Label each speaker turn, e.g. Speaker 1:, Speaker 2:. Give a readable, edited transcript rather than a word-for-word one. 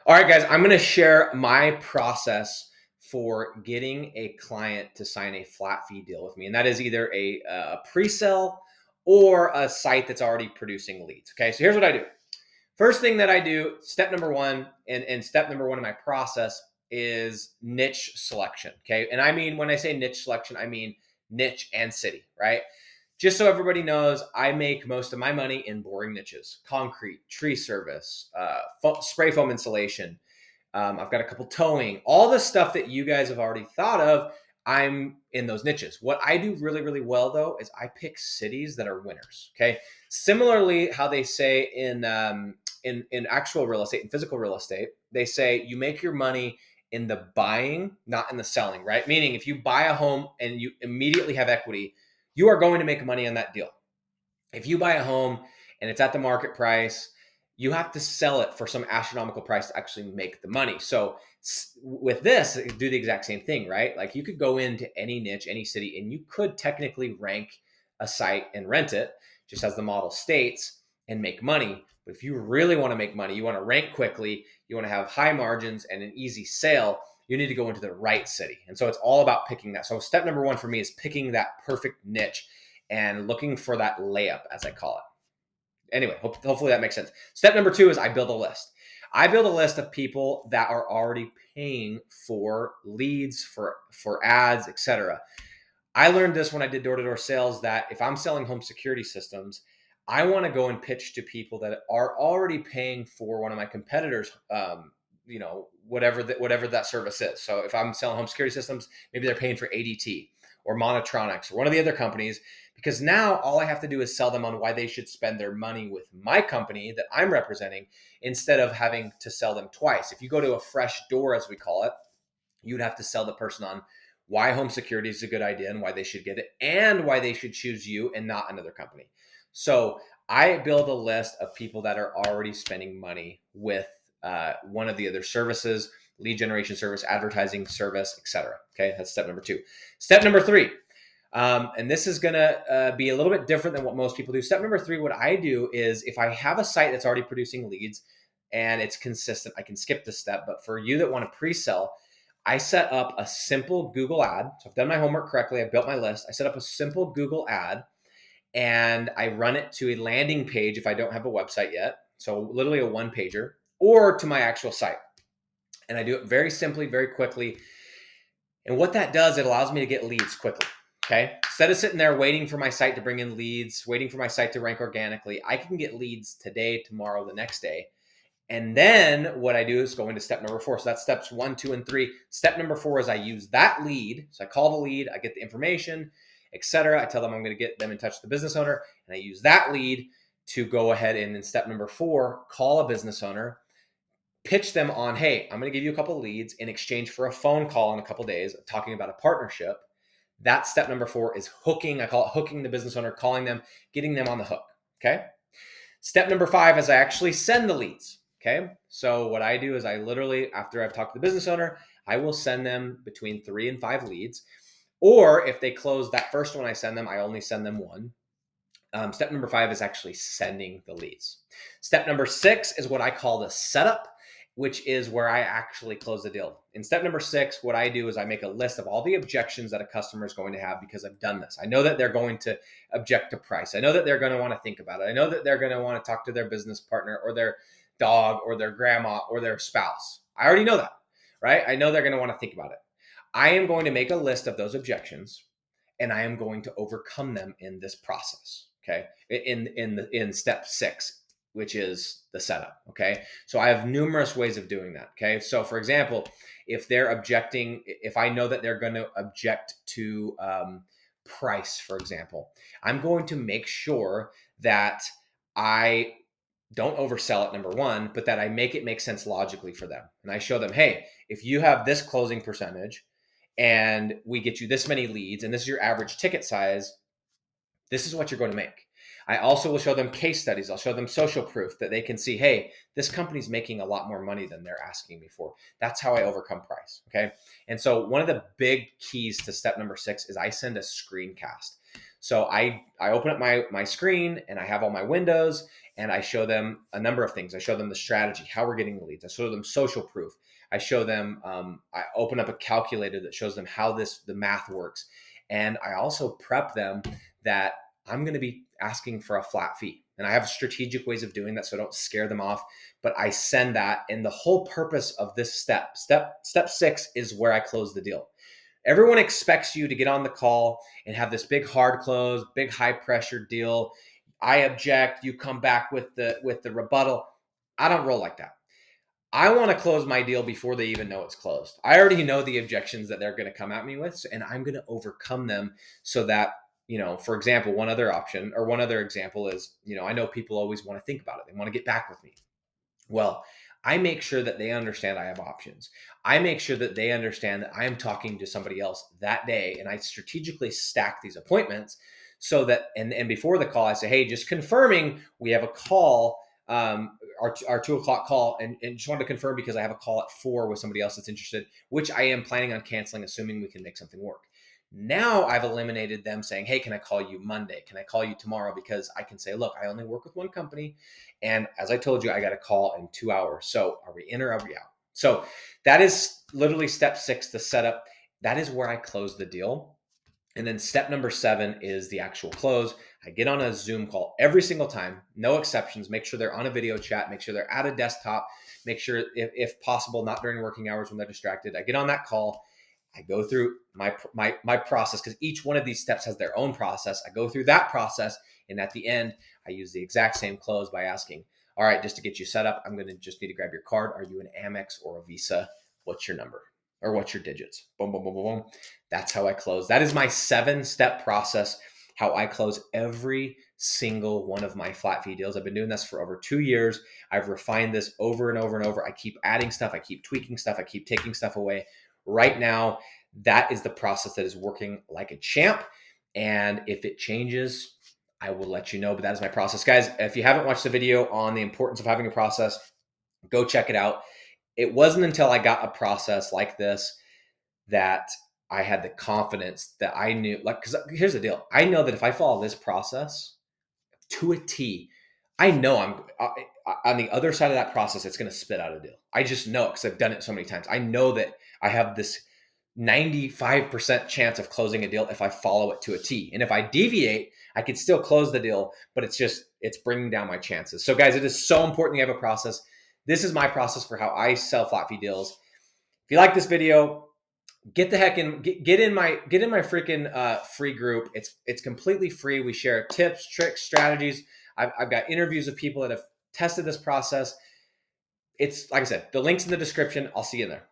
Speaker 1: All right, guys, I'm going to share my process for getting a client to sign a flat fee deal with me. And that is either a pre-sale or a site that's already producing leads. Okay, so here's what I do. First thing that I do, step number one, and step number one in my process is niche selection. Okay. And I mean, when I say niche selection, I mean niche and city, right? Just so everybody knows, I make most of my money in boring niches: concrete, tree service, spray foam insulation. I've got a couple towing, all the stuff that you guys have already thought of. I'm in those niches. What I do really, really well though is I pick cities that are winners. Okay. Similarly, how they say in actual real estate, in physical real estate, they say you make your money in the buying, not in the selling, right? Meaning if you buy a home and you immediately have equity, you are going to make money on that deal. If you buy a home and it's at the market price, you have to sell it for some astronomical price to actually make the money. So with this, do the exact same thing, right? Like you could go into any niche, any city, and you could technically rank a site and rent it, just as the model states, and make money. But if you really want to make money, you want to rank quickly, you want to have high margins and an easy sale, you need to go into the right city. And so it's all about picking that. So step number one for me is picking that perfect niche and looking for that layup, as I call it. Anyway, hopefully that makes sense. Step number two is I build a list. I build a list of people that are already paying for leads, for ads, etc. I learned this when I did door-to-door sales, that if I'm selling home security systems, I want to go and pitch to people that are already paying for one of my competitors, whatever that service is. So if I'm selling home security systems, maybe they're paying for ADT or Monotronics or one of the other companies, because now all I have to do is sell them on why they should spend their money with my company that I'm representing, instead of having to sell them twice. If you go to a fresh door, as we call it, you'd have to sell the person on why home security is a good idea and why they should get it and why they should choose you and not another company. So I build a list of people that are already spending money with one of the other services: lead generation service, advertising service, etc. Okay, that's step number two. Step number three, and this is going to be a little bit different than what most people do. Step number three, what I do is if I have a site that's already producing leads and it's consistent, I can skip this step. But for you that want to pre-sell, I set up a simple Google ad. So I've done my homework correctly. I've built my list. I set up a simple Google ad and I run it to a landing page if I don't have a website yet. So literally a one pager, or to my actual site. And I do it very simply, very quickly. And what that does, it allows me to get leads quickly. Okay. Instead of sitting there waiting for my site to bring in leads, waiting for my site to rank organically, I can get leads today, tomorrow, the next day. And then what I do is go into step number four. So that's steps 1, 2, and 3. Step number 4 is I use that lead. So I call the lead, I get the information, etc. I tell them I'm going to get them in touch with the business owner, and I use that lead to go ahead and in step number 4, call a business owner, pitch them on, hey, I'm going to give you a couple of leads in exchange for a phone call in a couple of days talking about a partnership. That step number 4 is hooking. I call it hooking the business owner, calling them, getting them on the hook. Okay. Step number 5 is I actually send the leads. Okay. So what I do is I literally, after I've talked to the business owner, I will send them between 3 and 5 leads. Or if they close that first one I send them, I only send them one. Step number 5 is actually sending the leads. Step number 6 is what I call the setup, which is where I actually close the deal. In step number 6, what I do is I make a list of all the objections that a customer is going to have because I've done this. I know that they're going to object to price. I know that they're going to want to think about it. I know that they're going to want to talk to their business partner or their dog or their grandma or their spouse. I already know that, right? I know they're going to want to think about it. I am going to make a list of those objections, and I am going to overcome them in this process. Okay, in step 6, which is the setup. Okay, so I have numerous ways of doing that. Okay, so for example, if they're objecting, if I know that they're going to object to price, for example, I'm going to make sure that I don't oversell it, number 1, but that I make it make sense logically for them. And I show them, hey, if you have this closing percentage and we get you this many leads and this is your average ticket size, this is what you're going to make. I also will show them case studies. I'll show them social proof that they can see, hey, this company's making a lot more money than they're asking me for. That's how I overcome price. Okay. And so one of the big keys to step number 6 is I send a screencast. So I open up my screen and I have all my windows and I show them a number of things. I show them the strategy, how we're getting the leads. I show them social proof. I show them, I open up a calculator that shows them how the math works. And I also prep them that I'm going to be asking for a flat fee. And I have strategic ways of doing that so I don't scare them off. But I send that. And the whole purpose of this step 6 is where I close the deal. Everyone expects you to get on the call and have this big hard close, big high pressure deal. I object, you come back with the rebuttal. I don't roll like that. I want to close my deal before they even know it's closed. I already know the objections that they're going to come at me with, and I'm going to overcome them so that, for example, one other example is, I know people always want to think about it. They want to get back with me. Well, I make sure that they understand I have options. I make sure that they understand that I am talking to somebody else that day, and I strategically stack these appointments so that, and before the call, I say, hey, just confirming we have a call, our 2 o'clock call, and just wanted to confirm because I have a call at 4 with somebody else that's interested, which I am planning on canceling, assuming we can make something work. Now I've eliminated them saying, hey, can I call you Monday? Can I call you tomorrow? Because I can say, look, I only work with one company. And as I told you, I got a call in 2 hours. So are we in or are we out? So that is literally step 6, the setup. That is where I close the deal. And then step number 7 is the actual close. I get on a Zoom call every single time, no exceptions. Make sure they're on a video chat. Make sure they're at a desktop. Make sure, if possible, not during working hours when they're distracted. I get on that call. I go through my process because each one of these steps has their own process. I go through that process, and at the end, I use the exact same close by asking, all right, just to get you set up, I'm going to just need to grab your card. Are you an Amex or a Visa? What's your number? Or what's your digits? Boom, boom, boom, boom, boom. That's how I close. That is my 7-step process, how I close every single one of my flat fee deals. I've been doing this for over 2 years. I've refined this over and over and over. I keep adding stuff. I keep tweaking stuff. I keep taking stuff away. Right now, that is the process that is working like a champ. And if it changes, I will let you know. But that is my process. Guys, if you haven't watched the video on the importance of having a process, go check it out. It wasn't until I got a process like this that I had the confidence that I knew, because here's the deal. I know that if I follow this process to a T, I know I'm on the other side of that process, it's going to spit out a deal. I just know it because I've done it so many times. I know that I have this 95% chance of closing a deal if I follow it to a T. And if I deviate, I could still close the deal, but it's bringing down my chances. So guys, it is so important you have a process. This is my process for how I sell flat fee deals. If you like this video, get the heck in, get in my freaking free group. It's completely free. We share tips, tricks, strategies. I've got interviews of people that have tested this process. It's like I said, the link's in the description. I'll see you in there.